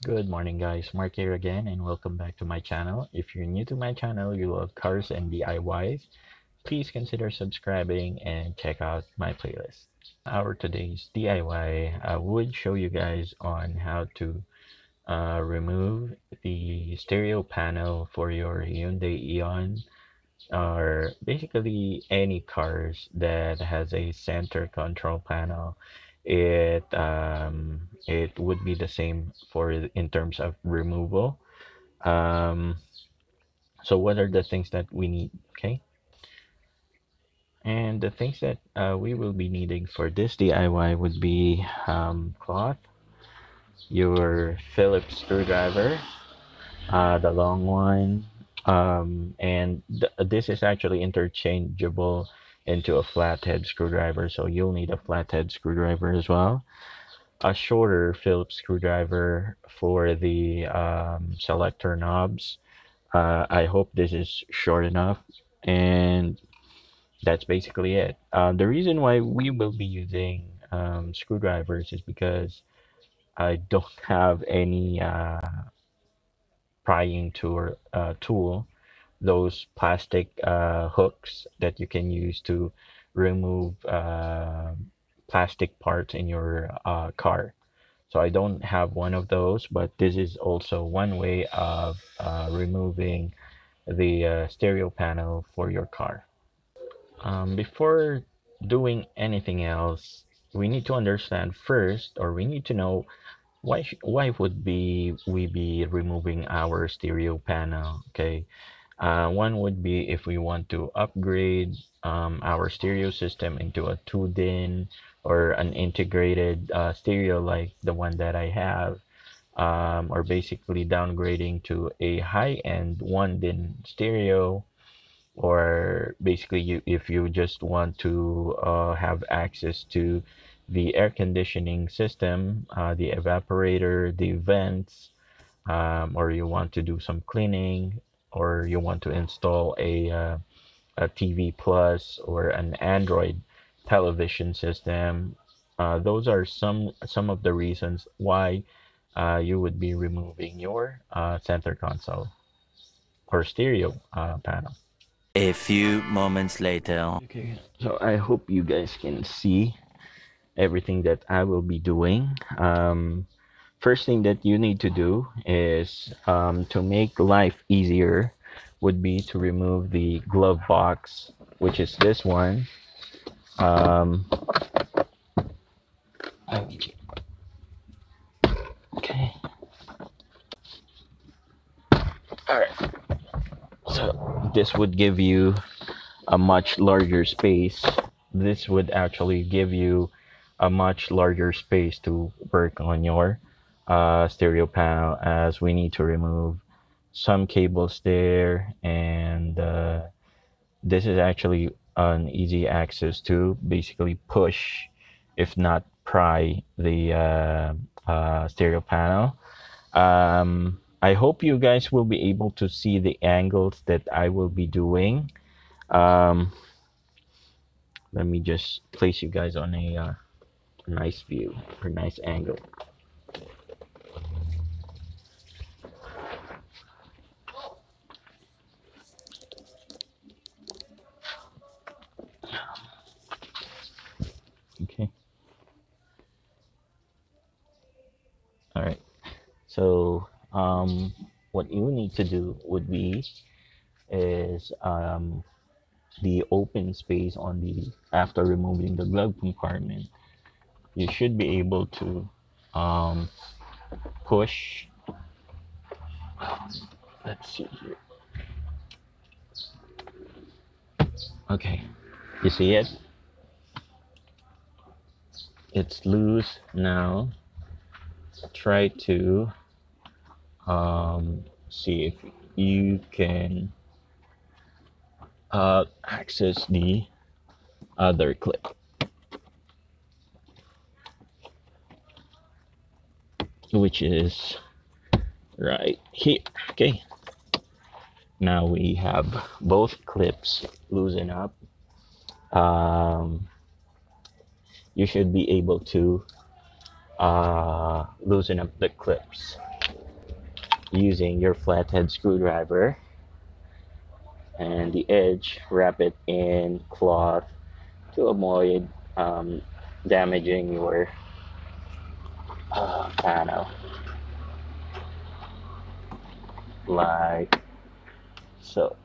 Good morning guys, Mark here again and welcome back to my channel. If you're new to my channel, you love cars and DIYs, please consider subscribing and check out my playlist. Our today's DIY, I would show you guys on how to remove the stereo panel for your Hyundai Eon or basically any cars that has a center control panel. It would be the same for in terms of removal. um so what are the things that we need? Okay, and the things that we will be needing for this DIY would be cloth, your Phillips screwdriver, the long one, and this is actually interchangeable into a flathead screwdriver, so you'll need a flathead screwdriver as well. A shorter Phillips screwdriver for the selector knobs. I hope this is short enough, and that's basically it. The reason why we will be using screwdrivers is because I don't have any prying tool, those plastic hooks that you can use to remove plastic parts in your car. So I don't have one of those, but this is also one way of removing the stereo panel for your car. Before doing anything else, we need to understand first, or we need to know why would be we be removing our stereo panel. Okay, one would be if we want to upgrade our stereo system into a 2-din or an integrated stereo like the one that I have, or basically downgrading to a high-end 1-din stereo, or basically if you just want to have access to the air conditioning system, the evaporator, the vents, or you want to do some cleaning, or you want to install a TV Plus or an Android television system. Those are some of the reasons why you would be removing your center console or stereo panel. A few moments later. Okay, so I hope you guys can see everything that I will be doing. First thing that you need to do is to make life easier would be to remove the glove box, which is this one. Okay. All right. So this would give you a much larger space. This would actually give you a much larger space to work on your stereo panel, as we need to remove some cables there, and this is actually an easy access to basically push, if not pry, the stereo panel. I hope you guys will be able to see the angles that I will be doing. um, Let me just place you guys on a nice view or nice angle. Okay. All right. So what you need to do would be is the open space on the after removing the glove compartment. You should be able to um, push. Let's see here. Okay, you see it? It's loose now. Try to see if you can access the other clip, which is right here. Okay, now we have both clips loosen up. You should be able to loosen up the clips. using your flathead screwdriver, and the edge, wrap it in cloth to avoid um, damaging your panel, like so.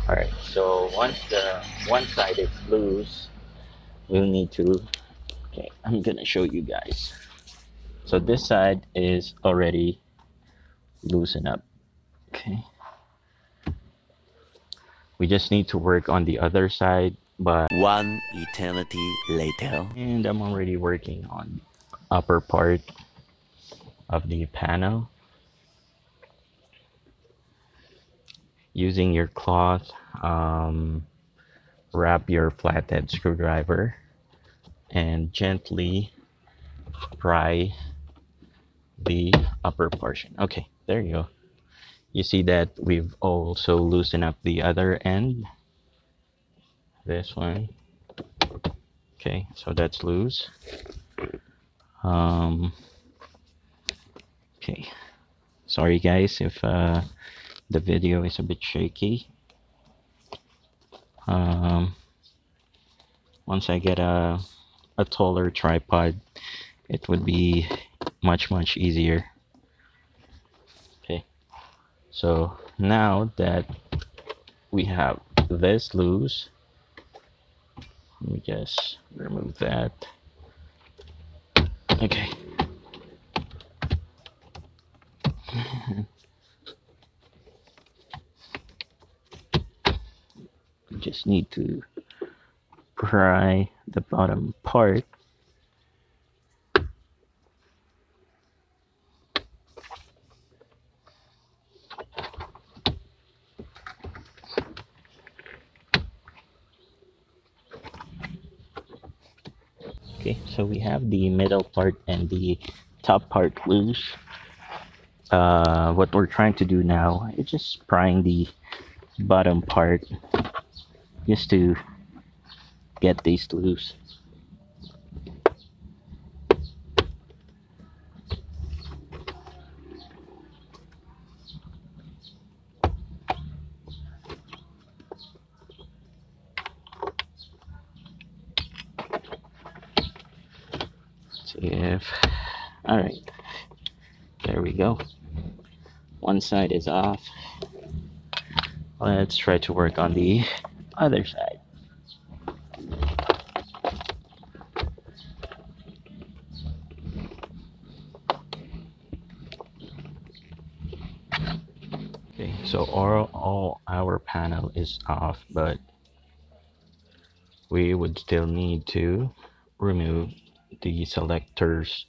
Alright, so once the one side is loose, we'll need to, okay, I'm gonna show you guys. So this side is already loosened up. Okay. We just need to work on the other side, but One eternity later. and I'm already working on upper part of the panel using your cloth. Wrap your flathead screwdriver and gently pry the upper portion. Okay, there you go. You see that we've also loosened up the other end, this one. Okay, so that's loose. Okay, sorry guys if the video is a bit shaky. Once I get a taller tripod, it would be much easier. Okay, so now that we have this loose, let me just remove that. Okay. Just need to pry the bottom part. Okay, so we have the middle part and the top part loose. What we're trying to do now is just prying the bottom part just to get these loose. See if, all right, there we go. One side is off. Let's try to work on the other side. Okay, so all our panel is off, but we would still need to remove the selectors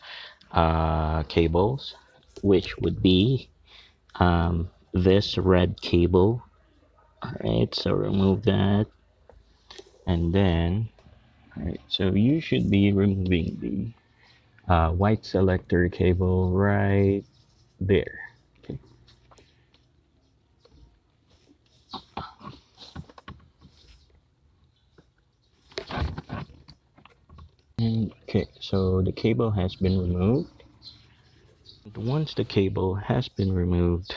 cables, which would be this red cable. Alright, so remove that, and then alright, so you should be removing the white selector cable right there. Okay. Okay, so the cable has been removed. Once the cable has been removed,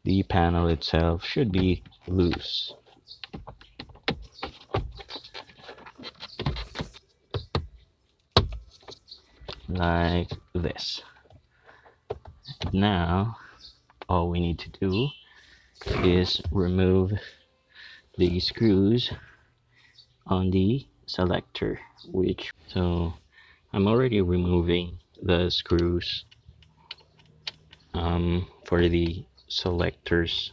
the panel itself should be loose. Like this. Now, all we need to do is remove the screws on the selector, so I'm already removing the screws for the selectors.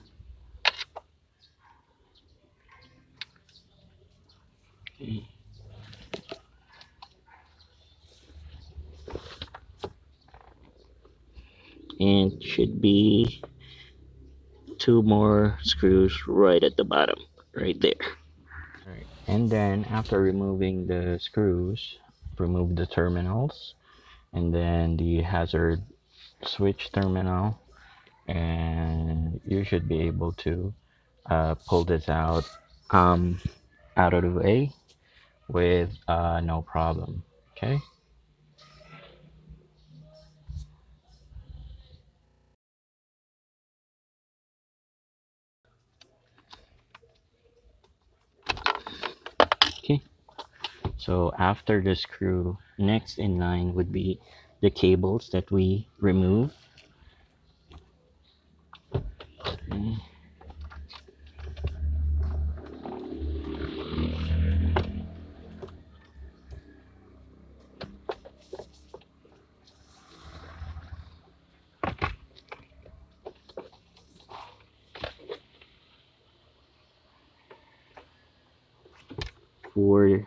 Okay. And should be two more screws right at the bottom. right there. All right. And then after removing the screws, remove the terminals and then the hazard switch terminal, and you should be able to pull this um, out of the way with no problem. Okay. Okay. So after the screw, next in line would be the cables that we remove. Okay. For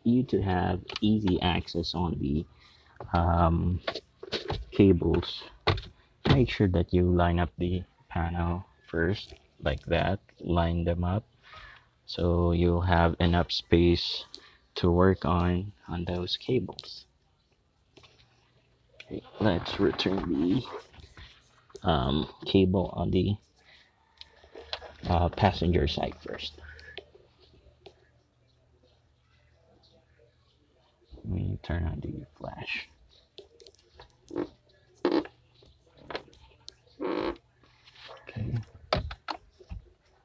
you to have easy access on the um, cables, make sure that you line up the panel first, like that. Line them up so you'll have enough space to work on those cables. Okay, let's return the cable on the passenger side first. Let me turn on the flash. Okay,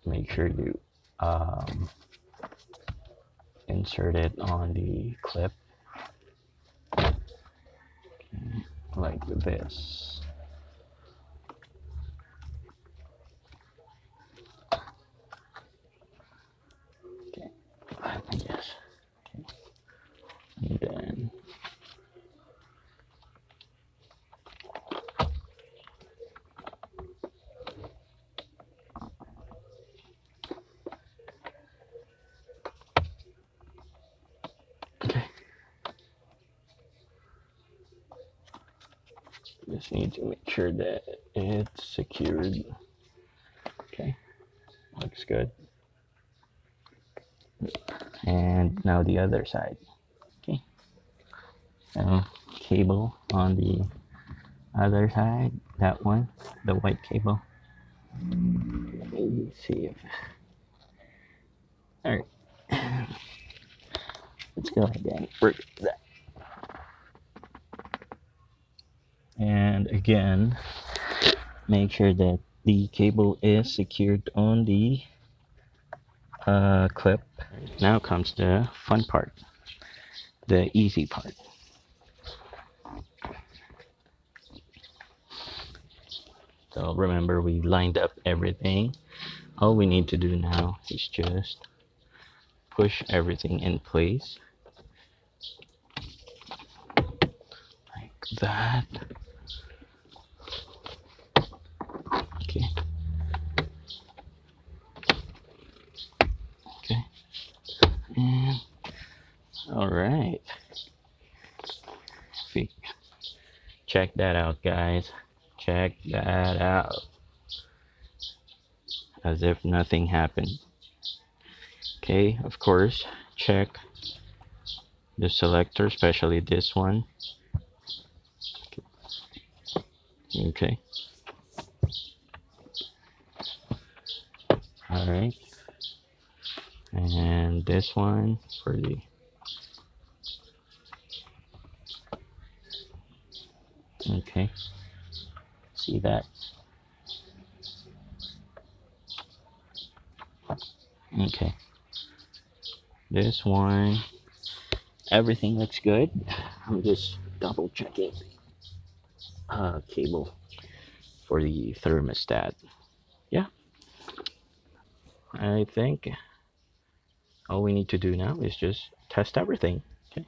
make sure you um, insert it on the clip, okay, like this. Okay, I guess. Okay. And then okay, just need to make sure that it's secured. Okay, looks good. And now the other side. Okay, so cable on the other side, that one, the white cable. Let me see if. All right, let's go ahead and work that. And again, make sure that the cable is secured on the clip. Now comes the fun part, the easy part. So remember, we lined up everything. All we need to do now is just push everything in place like that. Okay. Okay. And all right. Check that out, guys. Check that out. As if nothing happened. Okay, of course, check the selector, especially this one. Okay. All right. And this one for the. Okay. See that? Okay. This one, everything looks good. I'm just double checking cable for the thermostat. Yeah, I think all we need to do now is just test everything. Okay.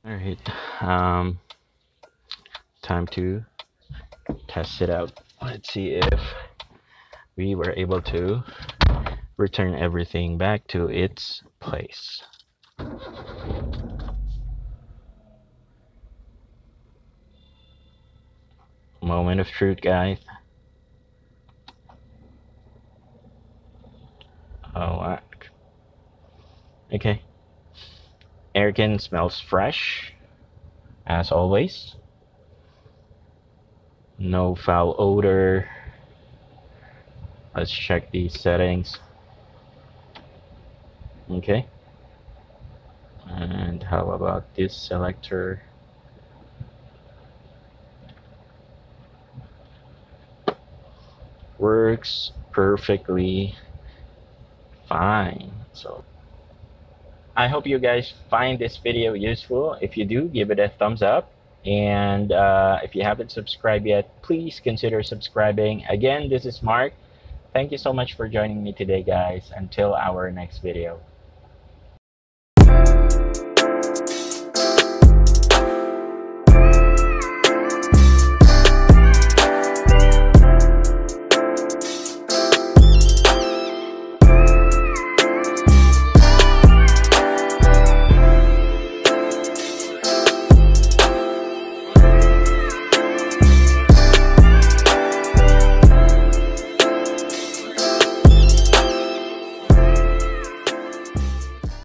All right. Time to test it out. Let's see if we were able to return everything back to its place. Moment of truth, guys. Oh, okay. Aircon smells fresh, as always. No foul odor. Let's check these settings. Okay. And how about this selector? Works perfectly fine. So I hope you guys find this video useful. If you do, give it a thumbs up. And if you haven't subscribed yet, please consider subscribing. Again, this is Mark. Thank you so much for joining me today, guys. Until our next video.